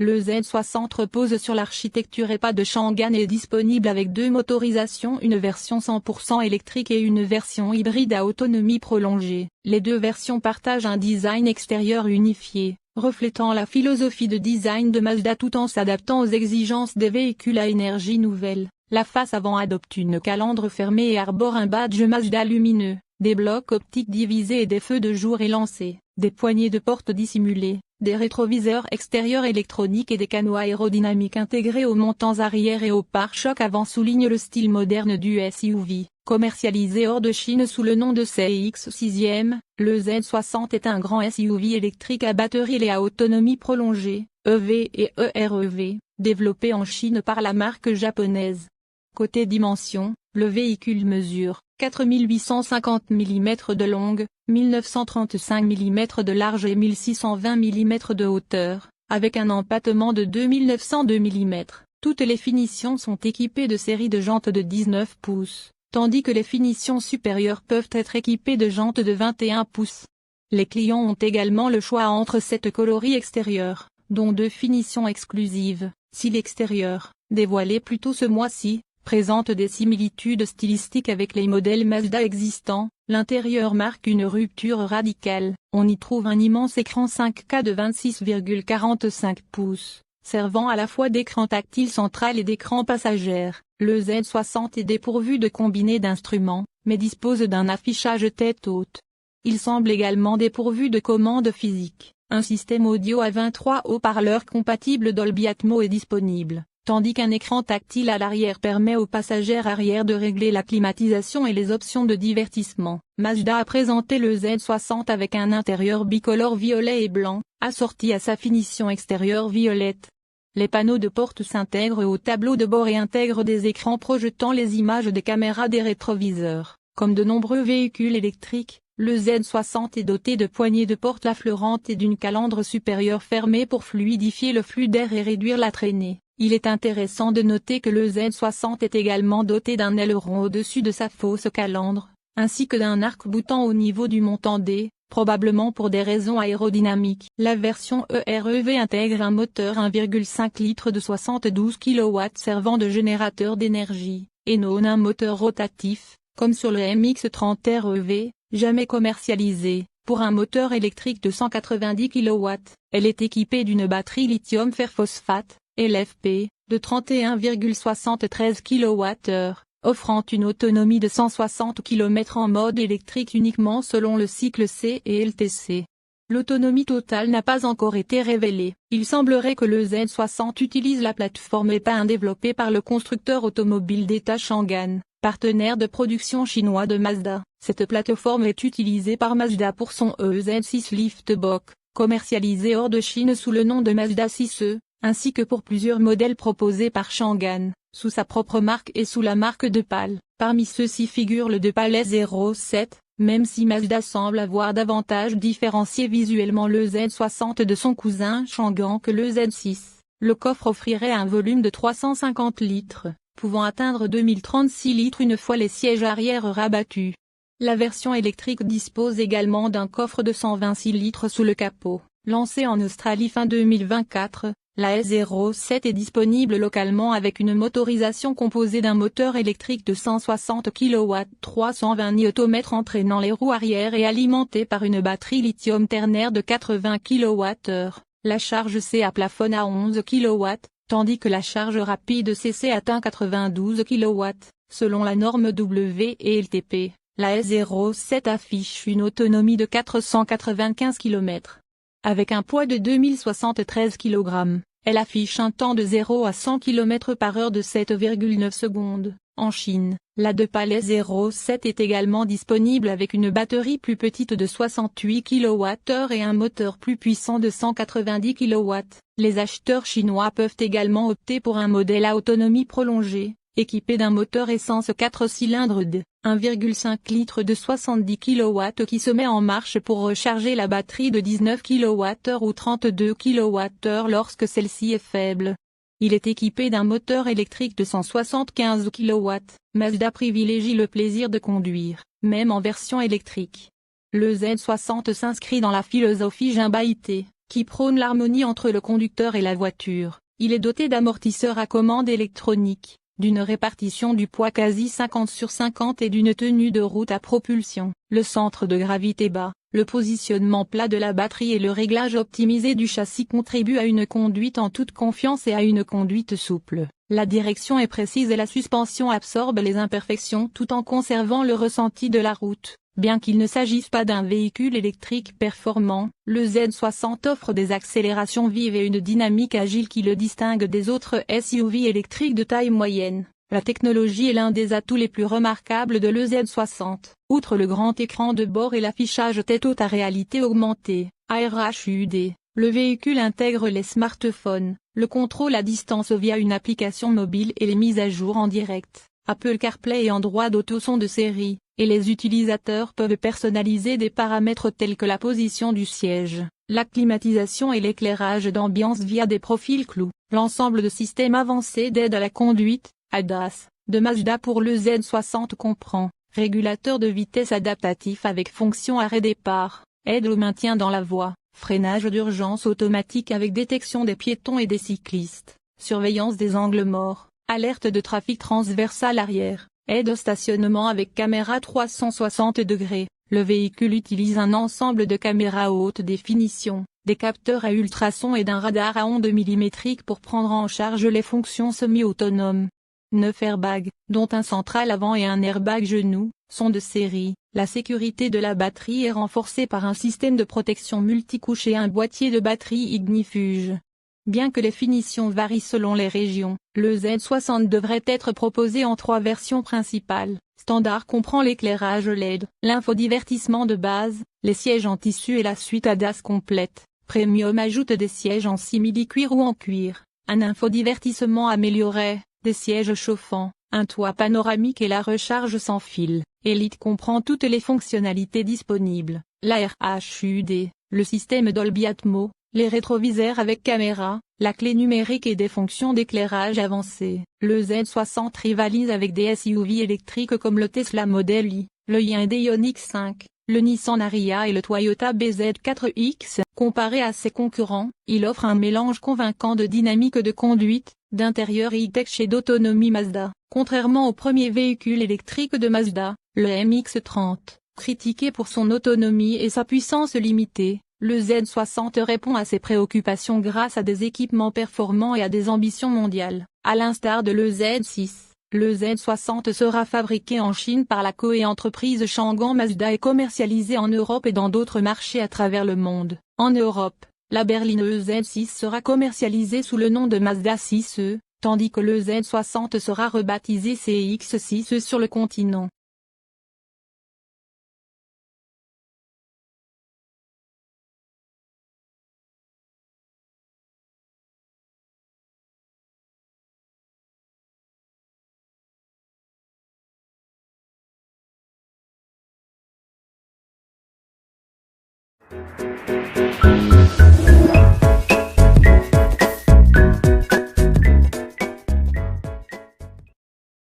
Le Z60 repose sur l'architecture EPA de Changan et est disponible avec deux motorisations, une version 100% électrique et une version hybride à autonomie prolongée. Les deux versions partagent un design extérieur unifié, reflétant la philosophie de design de Mazda tout en s'adaptant aux exigences des véhicules à énergie nouvelle. La face avant adopte une calandre fermée et arbore un badge Mazda lumineux, des blocs optiques divisés et des feux de jour élancés, des poignées de porte dissimulées, des rétroviseurs extérieurs électroniques et des canaux aérodynamiques intégrés aux montants arrière et aux pare-chocs avant soulignent le style moderne du SUV. Commercialisé hors de Chine sous le nom de CX-6e, le Z60 est un grand SUV électrique à batterie et à autonomie prolongée, EV et EREV, développé en Chine par la marque japonaise. Côté dimension, le véhicule mesure 4850 mm de longue, 1935 mm de large et 1620 mm de hauteur, avec un empattement de 2902 mm. Toutes les finitions sont équipées de séries de jantes de 19 pouces, tandis que les finitions supérieures peuvent être équipées de jantes de 21 pouces. Les clients ont également le choix entre 7 coloris extérieurs, dont 2 finitions exclusives. Si l'extérieur, dévoilé plus tôt ce mois-ci, présente des similitudes stylistiques avec les modèles Mazda existants, l'intérieur marque une rupture radicale. On y trouve un immense écran 5K de 26,45 pouces, servant à la fois d'écran tactile central et d'écran passagère. Le Z60 est dépourvu de combiné d'instruments, mais dispose d'un affichage tête haute. Il semble également dépourvu de commande physique. Un système audio à 23 haut-parleurs compatible Dolby Atmos est disponible, tandis qu'un écran tactile à l'arrière permet aux passagers arrière de régler la climatisation et les options de divertissement. Mazda a présenté le Z60 avec un intérieur bicolore violet et blanc, assorti à sa finition extérieure violette. Les panneaux de porte s'intègrent au tableau de bord et intègrent des écrans projetant les images des caméras des rétroviseurs. Comme de nombreux véhicules électriques, le Z60 est doté de poignées de porte affleurantes et d'une calandre supérieure fermée pour fluidifier le flux d'air et réduire la traînée. Il est intéressant de noter que le Z60 est également doté d'un aileron au-dessus de sa fausse calandre, ainsi que d'un arc-boutant au niveau du montant D, probablement pour des raisons aérodynamiques. La version EREV intègre un moteur 1,5 litres de 72 kW servant de générateur d'énergie, et non un moteur rotatif, comme sur le MX-30 REV, jamais commercialisé. Pour un moteur électrique de 190 kW, elle est équipée d'une batterie lithium fer phosphate, LFP, de 31,73 kWh, offrant une autonomie de 160 km en mode électrique uniquement selon le cycle C et LTC. L'autonomie totale n'a pas encore été révélée. Il semblerait que le Z60 utilise la plateforme EPA développée par le constructeur automobile d'État Changan, partenaire de production chinois de Mazda. Cette plateforme est utilisée par Mazda pour son EZ6 Liftbox, commercialisé hors de Chine sous le nom de Mazda 6e, ainsi que pour plusieurs modèles proposés par Changan, sous sa propre marque et sous la marque Depal. Parmi ceux-ci figure le Depal S07, même si Mazda semble avoir davantage différencié visuellement le Z60 de son cousin Changan que le Z6. Le coffre offrirait un volume de 350 litres, pouvant atteindre 2036 litres une fois les sièges arrière rabattus. La version électrique dispose également d'un coffre de 126 litres sous le capot. Lancée en Australie fin 2024, la S07 est disponible localement avec une motorisation composée d'un moteur électrique de 160 kW, 320 Nm entraînant les roues arrière et alimentée par une batterie lithium ternaire de 80 kWh. La charge C à plafonne à 11 kW, tandis que la charge rapide CC atteint 92 kW, selon la norme WLTP. La S07 affiche une autonomie de 495 km. Avec un poids de 2073 kg, elle affiche un temps de 0 à 100 km/h de 7,9 secondes. En Chine, la Depal S07 est également disponible avec une batterie plus petite de 68 kWh et un moteur plus puissant de 190 kW. Les acheteurs chinois peuvent également opter pour un modèle à autonomie prolongée, équipé d'un moteur essence 4 cylindres de 1,5 litres de 70 kW qui se met en marche pour recharger la batterie de 19 kWh ou 32 kWh lorsque celle-ci est faible. Il est équipé d'un moteur électrique de 175 kW. Mazda privilégie le plaisir de conduire, même en version électrique. Le Z60 s'inscrit dans la philosophie Jinbaïté, qui prône l'harmonie entre le conducteur et la voiture. Il est doté d'amortisseurs à commande électronique, d'une répartition du poids quasi 50/50 et d'une tenue de route à propulsion. Le centre de gravité bas, le positionnement plat de la batterie et le réglage optimisé du châssis contribuent à une conduite en toute confiance et à une conduite souple. La direction est précise et la suspension absorbe les imperfections tout en conservant le ressenti de la route. Bien qu'il ne s'agisse pas d'un véhicule électrique performant, le Z60 offre des accélérations vives et une dynamique agile qui le distingue des autres SUV électriques de taille moyenne. La technologie est l'un des atouts les plus remarquables de l'EZ60. Outre le grand écran de bord et l'affichage tête haute à réalité augmentée, ARHUD, le véhicule intègre les smartphones, le contrôle à distance via une application mobile et les mises à jour en direct. Apple CarPlay et Android Auto sont de série, et les utilisateurs peuvent personnaliser des paramètres tels que la position du siège, la climatisation et l'éclairage d'ambiance via des profils clous. L'ensemble de systèmes avancés d'aide à la conduite, ADAS, de Mazda pour le Z60 comprend régulateur de vitesse adaptatif avec fonction arrêt-départ, aide au maintien dans la voie, freinage d'urgence automatique avec détection des piétons et des cyclistes, surveillance des angles morts, alerte de trafic transversal arrière, aide au stationnement avec caméra 360 degrés. Le véhicule utilise un ensemble de caméras à haute définition, des capteurs à ultrasons et d'un radar à ondes millimétriques pour prendre en charge les fonctions semi-autonomes. 9 airbags, dont un central avant et un airbag genou, sont de série. La sécurité de la batterie est renforcée par un système de protection multicouche et un boîtier de batterie ignifuge. Bien que les finitions varient selon les régions, le Z60 devrait être proposé en 3 versions principales. Standard comprend l'éclairage LED, l'infodivertissement de base, les sièges en tissu et la suite ADAS complète. Premium ajoute des sièges en simili-cuir ou en cuir, un infodivertissement amélioré, des sièges chauffants, un toit panoramique et la recharge sans fil. Elite comprend toutes les fonctionnalités disponibles, la RHUD, le système Dolby Atmos, les rétroviseurs avec caméra, la clé numérique et des fonctions d'éclairage avancées. Le Z60 rivalise avec des SUV électriques comme le Tesla Model I, le Hyundai Ioniq 5, le Nissan Ariya et le Toyota BZ4X. Comparé à ses concurrents, il offre un mélange convaincant de dynamique de conduite, d'intérieur e-tech et d'autonomie Mazda. Contrairement au premier véhicule électrique de Mazda, le MX-30, critiqué pour son autonomie et sa puissance limitée, le Z60 répond à ces préoccupations grâce à des équipements performants et à des ambitions mondiales. À l'instar de le Z6, le Z60 sera fabriqué en Chine par la coé-entreprise Changan Mazda et commercialisé en Europe et dans d'autres marchés à travers le monde. En Europe, la berline Z6 sera commercialisée sous le nom de Mazda 6e, tandis que le Z60 sera rebaptisé CX-6e sur le continent.